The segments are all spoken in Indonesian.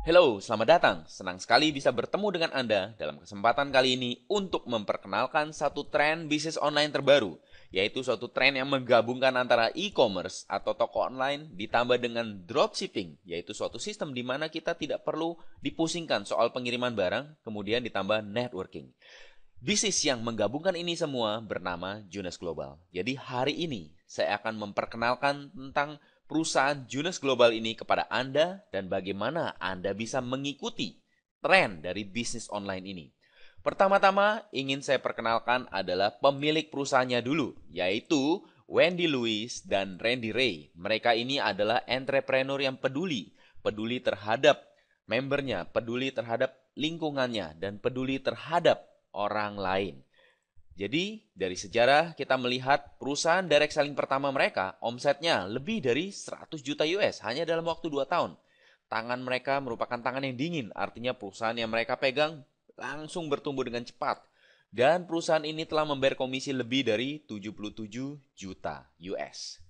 Halo, selamat datang. Senang sekali bisa bertemu dengan Anda dalam kesempatan kali ini untuk memperkenalkan satu tren bisnis online terbaru, yaitu suatu tren yang menggabungkan antara e-commerce atau toko online ditambah dengan dropshipping, yaitu suatu sistem di mana kita tidak perlu dipusingkan soal pengiriman barang, kemudian ditambah networking. Bisnis yang menggabungkan ini semua bernama Junes Global. Jadi hari ini saya akan memperkenalkan tentang perusahaan Junes Global ini kepada Anda dan bagaimana Anda bisa mengikuti tren dari bisnis online ini. Pertama-tama ingin saya perkenalkan adalah pemilik perusahaannya dulu, yaitu Wendy Lewis dan Randy Ray. Mereka ini adalah entrepreneur yang peduli terhadap membernya, peduli terhadap lingkungannya, dan peduli terhadap orang lain. Jadi, dari sejarah kita melihat perusahaan direct selling pertama mereka, omsetnya lebih dari 100 juta US hanya dalam waktu 2 tahun. Tangan mereka merupakan tangan yang dingin, artinya perusahaan yang mereka pegang langsung bertumbuh dengan cepat. Dan perusahaan ini telah membayar komisi lebih dari 77 juta US.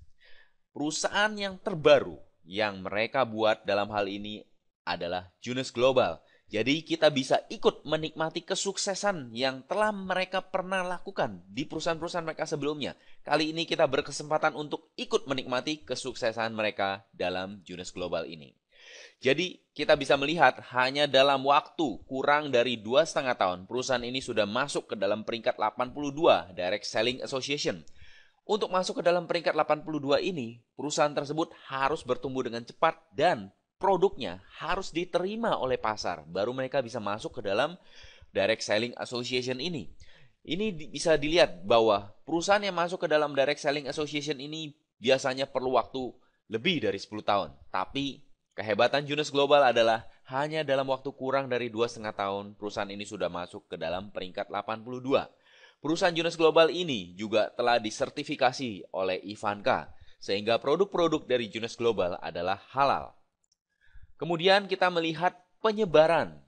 Perusahaan yang terbaru yang mereka buat dalam hal ini adalah Junes Global. Jadi kita bisa ikut menikmati kesuksesan yang telah mereka pernah lakukan di perusahaan-perusahaan mereka sebelumnya. Kali ini kita berkesempatan untuk ikut menikmati kesuksesan mereka dalam Junes Global ini. Jadi kita bisa melihat hanya dalam waktu kurang dari 2,5 tahun perusahaan ini sudah masuk ke dalam peringkat 82 Direct Selling Association. Untuk masuk ke dalam peringkat 82 ini, perusahaan tersebut harus bertumbuh dengan cepat dan produknya harus diterima oleh pasar. Baru mereka bisa masuk ke dalam Direct Selling Association ini. Ini bisa dilihat bahwa perusahaan yang masuk ke dalam Direct Selling Association ini biasanya perlu waktu lebih dari 10 tahun. Tapi kehebatan Junes Global adalah hanya dalam waktu kurang dari 2,5 tahun perusahaan ini sudah masuk ke dalam peringkat 82. Perusahaan Junes Global ini juga telah disertifikasi oleh Ivanka, sehingga produk-produk dari Junes Global adalah halal. Kemudian kita melihat penyebaran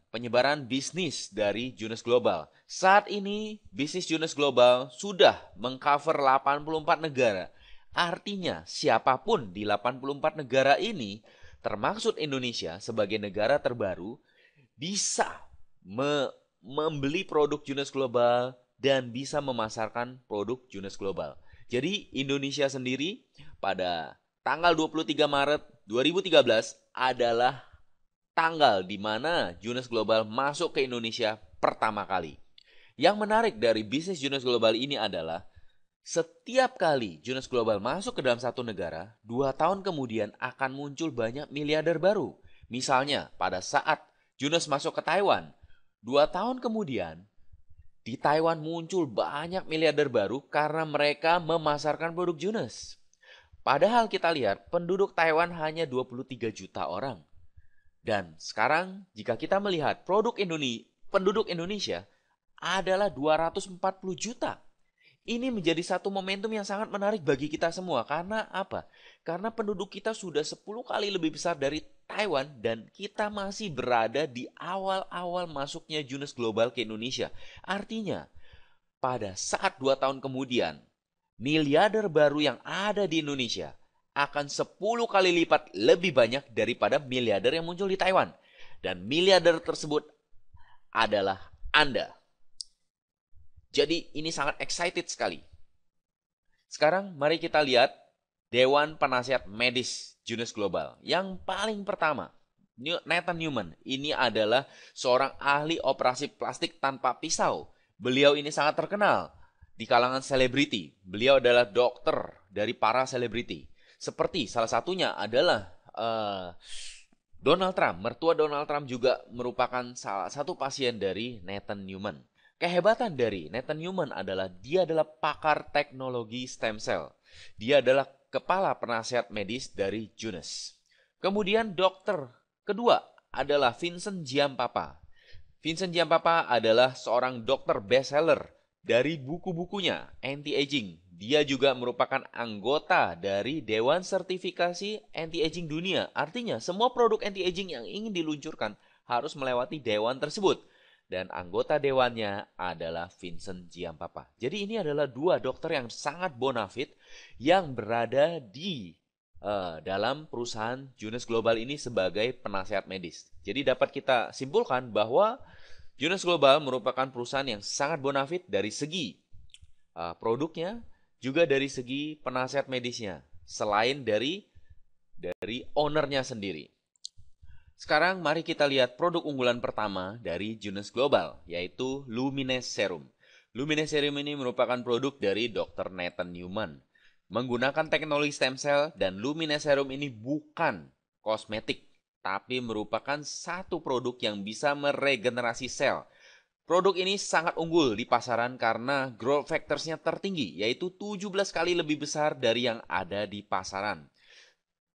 bisnis dari Junes Global. Saat ini bisnis Junes Global sudah mengcover 84 negara. Artinya siapapun di 84 negara ini, termasuk Indonesia sebagai negara terbaru, bisa membeli produk Junes Global dan bisa memasarkan produk Junes Global. Jadi Indonesia sendiri pada tanggal 23 Maret 2013 adalah tanggal di mana Junes Global masuk ke Indonesia pertama kali. Yang menarik dari bisnis Junes Global ini adalah setiap kali Junes Global masuk ke dalam satu negara, 2 tahun kemudian akan muncul banyak miliarder baru. Misalnya pada saat Junes masuk ke Taiwan, 2 tahun kemudian di Taiwan muncul banyak miliarder baru karena mereka memasarkan produk Junes. Padahal kita lihat penduduk Taiwan hanya 23 juta orang. Dan sekarang jika kita melihat penduduk Indonesia adalah 240 juta. Ini menjadi satu momentum yang sangat menarik bagi kita semua. Karena apa? Karena penduduk kita sudah 10 kali lebih besar dari Taiwan dan kita masih berada di awal-awal masuknya Junes Global ke Indonesia. Artinya, pada saat 2 tahun kemudian, miliarder baru yang ada di Indonesia akan 10 kali lipat lebih banyak daripada miliarder yang muncul di Taiwan. Dan miliarder tersebut adalah Anda. Jadi ini sangat excited sekali. Sekarang mari kita lihat Dewan Penasihat Medis Junes Global. Yang paling pertama, Nathan Newman. Ini adalah seorang ahli operasi plastik tanpa pisau. Beliau ini sangat terkenal di kalangan selebriti. Beliau adalah dokter dari para selebriti. Seperti salah satunya adalah Donald Trump. Mertua Donald Trump juga merupakan salah satu pasien dari Nathan Newman. Kehebatan dari Nathan Newman adalah dia adalah pakar teknologi stem cell. Dia adalah kepala penasihat medis dari Junes. Kemudian dokter kedua adalah Vincent Giampapa. Vincent Giampapa adalah seorang dokter bestseller dari buku-bukunya anti-aging. Dia juga merupakan anggota dari Dewan Sertifikasi Anti-Aging Dunia. Artinya semua produk anti-aging yang ingin diluncurkan harus melewati dewan tersebut. Dan anggota dewannya adalah Vincent Giampapa. Jadi ini adalah dua dokter yang sangat bonafit yang berada di dalam perusahaan Jonas Global ini sebagai penasehat medis. Jadi dapat kita simpulkan bahwa Jonas Global merupakan perusahaan yang sangat bonafit dari segi produknya, juga dari segi penasehat medisnya, selain dari ownernya sendiri. Sekarang mari kita lihat produk unggulan pertama dari Jonas Global, yaitu Luminous Serum. Luminous Serum ini merupakan produk dari Dr. Nathan Newman. Menggunakan teknologi stem cell, dan Luminous Serum ini bukan kosmetik, tapi merupakan satu produk yang bisa meregenerasi sel. Produk ini sangat unggul di pasaran karena growth factors-nya tertinggi, yaitu 17 kali lebih besar dari yang ada di pasaran.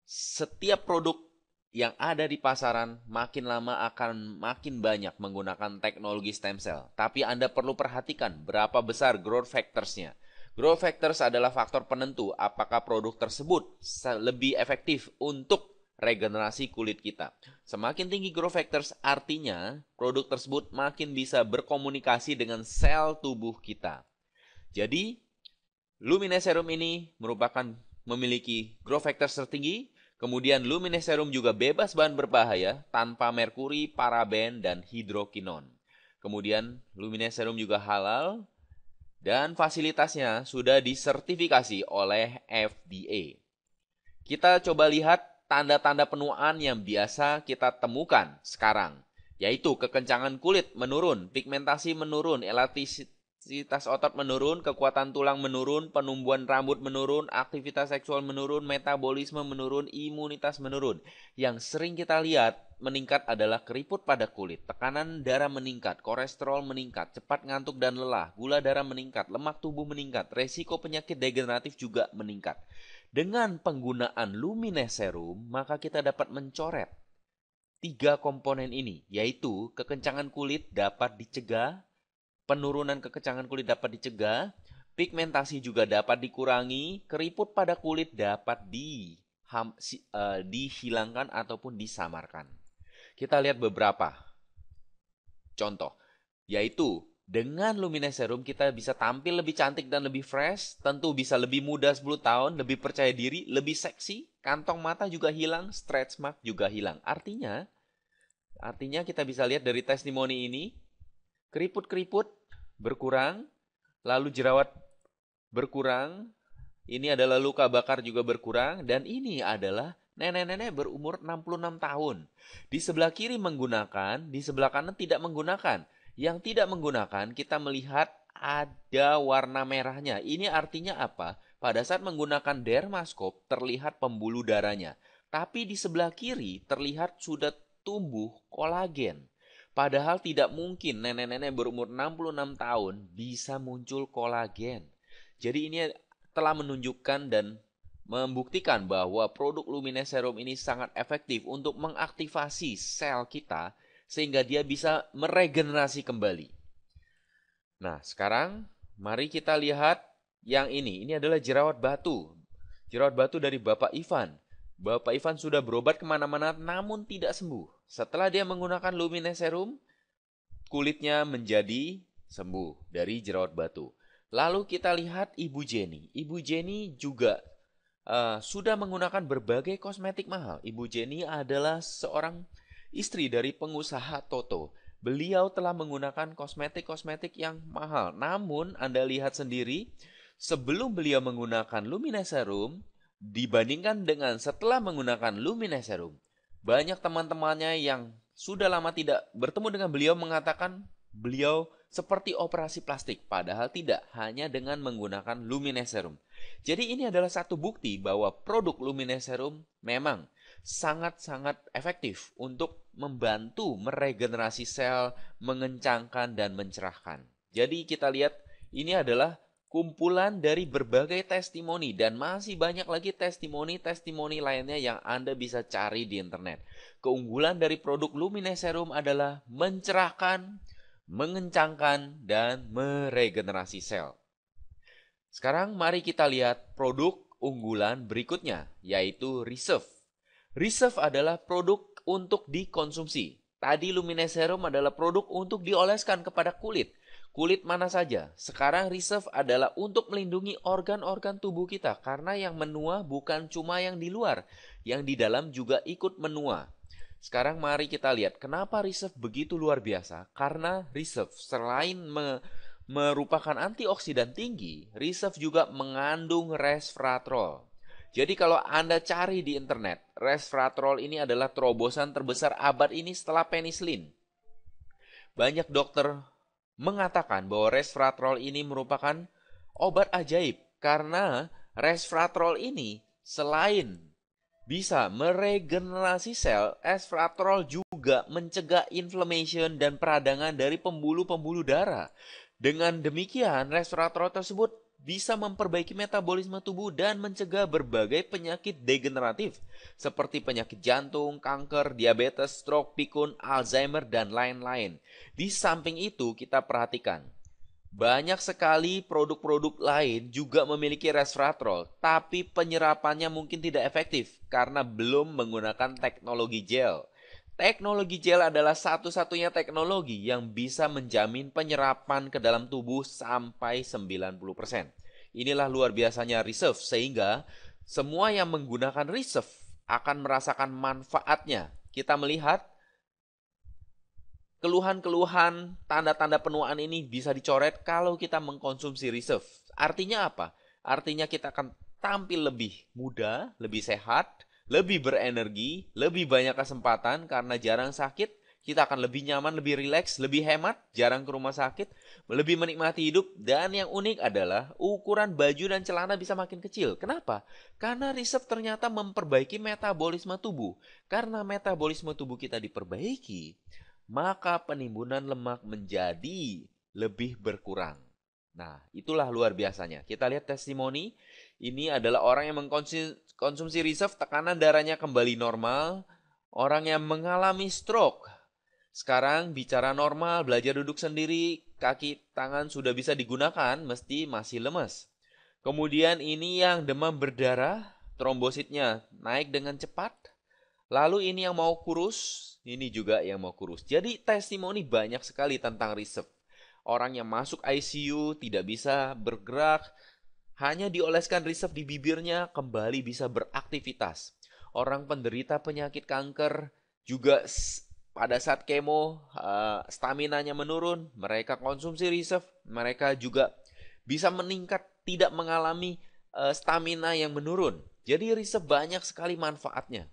Setiap produk yang ada di pasaran makin lama akan makin banyak menggunakan teknologi stem cell. Tapi Anda perlu perhatikan berapa besar growth factors-nya. Growth factors adalah faktor penentu apakah produk tersebut lebih efektif untuk regenerasi kulit kita. Semakin tinggi growth factors artinya produk tersebut makin bisa berkomunikasi dengan sel tubuh kita. Jadi, Luminous Serum ini memiliki growth factors tertinggi. Kemudian Luminous Serum juga bebas bahan berbahaya tanpa merkuri, paraben, dan hidrokinon. Kemudian Luminous Serum juga halal dan fasilitasnya sudah disertifikasi oleh FDA. Kita coba lihat tanda-tanda penuaan yang biasa kita temukan sekarang, yaitu kekencangan kulit menurun, pigmentasi menurun, elastisitas otot menurun, kekuatan tulang menurun, penumbuhan rambut menurun, aktivitas seksual menurun, metabolisme menurun, imunitas menurun. Yang sering kita lihat meningkat adalah keriput pada kulit, tekanan darah meningkat, kolesterol meningkat, cepat ngantuk dan lelah, gula darah meningkat, lemak tubuh meningkat, resiko penyakit degeneratif juga meningkat. Dengan penggunaan Luminous Serum, maka kita dapat mencoret 3 komponen ini, yaitu kekencangan kulit dapat dicegah, penurunan kekencangan kulit dapat dicegah, pigmentasi juga dapat dikurangi, keriput pada kulit dapat dihilangkan ataupun disamarkan. Kita lihat beberapa contoh, yaitu dengan Luminous Serum kita bisa tampil lebih cantik dan lebih fresh, tentu bisa lebih muda 10 tahun, lebih percaya diri, lebih seksi, kantong mata juga hilang, stretch mark juga hilang. Artinya kita bisa lihat dari testimoni ini, keriput-keriput berkurang, lalu jerawat berkurang, ini adalah luka bakar juga berkurang, dan ini adalah nenek-nenek berumur 66 tahun. Di sebelah kiri menggunakan, di sebelah kanan tidak menggunakan. Yang tidak menggunakan, kita melihat ada warna merahnya. Ini artinya apa? Pada saat menggunakan dermaskop, terlihat pembuluh darahnya. Tapi di sebelah kiri, terlihat sudah tumbuh kolagen. Padahal tidak mungkin nenek-nenek berumur 66 tahun bisa muncul kolagen. Jadi ini telah menunjukkan dan membuktikan bahwa produk Luminous Serum ini sangat efektif untuk mengaktifasi sel kita sehingga dia bisa meregenerasi kembali. Nah, sekarang mari kita lihat yang ini. Ini adalah jerawat batu. Jerawat batu dari Bapak Ivan. Bapak Ivan sudah berobat kemana-mana namun tidak sembuh. Setelah dia menggunakan Luminous Serum, kulitnya menjadi sembuh dari jerawat batu. Lalu kita lihat Ibu Jenny. Ibu Jenny juga sudah menggunakan berbagai kosmetik mahal. Ibu Jenny adalah seorang istri dari pengusaha Toto. Beliau telah menggunakan kosmetik-kosmetik yang mahal. Namun Anda lihat sendiri, sebelum beliau menggunakan Luminous Serum, dibandingkan dengan setelah menggunakan Luminous Serum, banyak teman-temannya yang sudah lama tidak bertemu dengan beliau mengatakan beliau seperti operasi plastik, padahal tidak, hanya dengan menggunakan Luminous Serum. Jadi ini adalah satu bukti bahwa produk Luminous Serum memang sangat-sangat efektif untuk membantu meregenerasi sel, mengencangkan dan mencerahkan. Jadi kita lihat ini adalah kumpulan dari berbagai testimoni dan masih banyak lagi testimoni-testimoni lainnya yang Anda bisa cari di internet. Keunggulan dari produk Luminous Serum adalah mencerahkan, mengencangkan, dan meregenerasi sel. Sekarang mari kita lihat produk unggulan berikutnya, yaitu Reserve. Reserve adalah produk untuk dikonsumsi. Tadi Luminous Serum adalah produk untuk dioleskan kepada kulit. kulit mana saja. Sekarang reserve adalah untuk melindungi organ-organ tubuh kita karena yang menua bukan cuma yang di luar, yang di dalam juga ikut menua. Sekarang mari kita lihat kenapa reserve begitu luar biasa. Karena reserve selain merupakan antioksidan tinggi, reserve juga mengandung resveratrol. Jadi kalau Anda cari di internet, resveratrol ini adalah terobosan terbesar abad ini setelah penicillin. Banyak dokter mengatakan bahwa resveratrol ini merupakan obat ajaib karena resveratrol ini selain bisa meregenerasi sel, resveratrol juga mencegah inflammation dan peradangan dari pembuluh-pembuluh darah. Dengan demikian, resveratrol tersebut bisa memperbaiki metabolisme tubuh dan mencegah berbagai penyakit degeneratif seperti penyakit jantung, kanker, diabetes, stroke, pikun, Alzheimer, dan lain-lain. Di samping itu, kita perhatikan banyak sekali produk-produk lain juga memiliki resveratrol, tapi penyerapannya mungkin tidak efektif karena belum menggunakan teknologi gel. Teknologi gel adalah satu-satunya teknologi yang bisa menjamin penyerapan ke dalam tubuh sampai 90%. Inilah luar biasanya reserve, sehingga semua yang menggunakan reserve akan merasakan manfaatnya. Kita melihat keluhan-keluhan, tanda-tanda penuaan ini bisa dicoret kalau kita mengkonsumsi reserve. Artinya apa? Artinya kita akan tampil lebih muda, lebih sehat, lebih berenergi, lebih banyak kesempatan karena jarang sakit. Kita akan lebih nyaman, lebih rileks, lebih hemat, jarang ke rumah sakit, lebih menikmati hidup. Dan yang unik adalah ukuran baju dan celana bisa makin kecil. Kenapa? Karena reserve ternyata memperbaiki metabolisme tubuh. Karena metabolisme tubuh kita diperbaiki, maka penimbunan lemak menjadi lebih berkurang. Nah, itulah luar biasanya. Kita lihat testimoni. Ini adalah orang yang mengkonsumsi reserve, tekanan darahnya kembali normal. Orang yang mengalami stroke sekarang bicara normal, belajar duduk sendiri, kaki tangan sudah bisa digunakan, mesti masih lemas. Kemudian ini yang demam berdarah, trombositnya naik dengan cepat. Lalu ini yang mau kurus, ini juga yang mau kurus. Jadi testimoni banyak sekali tentang reserve. Orang yang masuk ICU tidak bisa bergerak, hanya dioleskan reserve di bibirnya, kembali bisa beraktivitas. Orang penderita penyakit kanker juga pada saat kemo, staminanya menurun, mereka konsumsi reserve, mereka juga bisa meningkat, tidak mengalami stamina yang menurun. Jadi reserve banyak sekali manfaatnya.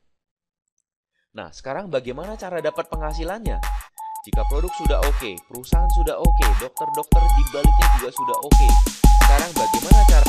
Nah, sekarang bagaimana cara dapat penghasilannya? Jika produk sudah oke, perusahaan sudah oke, dokter-dokter di baliknya juga sudah oke. Sekarang bagaimana cara